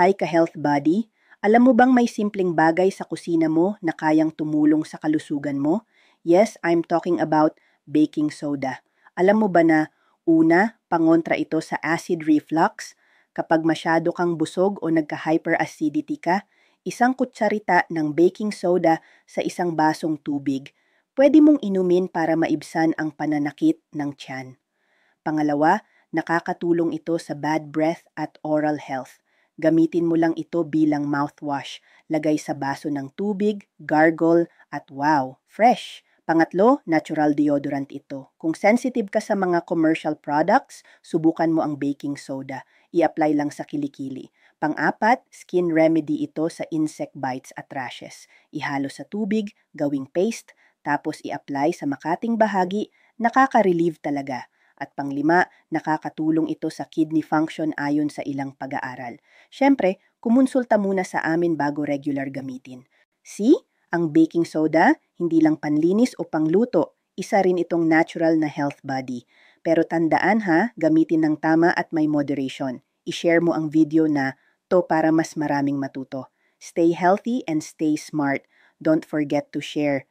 Hi ka-health buddy, alam mo bang may simpleng bagay sa kusina mo na kayang tumulong sa kalusugan mo? Yes, I'm talking about baking soda. Alam mo ba na una, pangontra ito sa acid reflux? Kapag masyado kang busog o nagka-hyperacidity ka, isang kutsarita ng baking soda sa isang basong tubig, pwede mong inumin para maibsan ang pananakit ng tiyan. Pangalawa, nakakatulong ito sa bad breath at oral health. Gamitin mo lang ito bilang mouthwash. Lagay sa baso ng tubig, gargle, at wow, fresh! Pangatlo, natural deodorant ito. Kung sensitive ka sa mga commercial products, subukan mo ang baking soda. I-apply lang sa kilikili. Pang-apat, skin remedy ito sa insect bites at rashes. Ihalo sa tubig, gawing paste, tapos i-apply sa makating bahagi, nakaka-relieve talaga. At panglima, nakakatulong ito sa kidney function ayon sa ilang pag-aaral. Siyempre, kumonsulta muna sa amin bago regular gamitin. See? Ang baking soda, hindi lang panlinis o pangluto, isa rin itong natural na health body. Pero tandaan ha, gamitin ng tama at may moderation. I-share mo ang video na to para mas maraming matuto. Stay healthy and stay smart. Don't forget to share.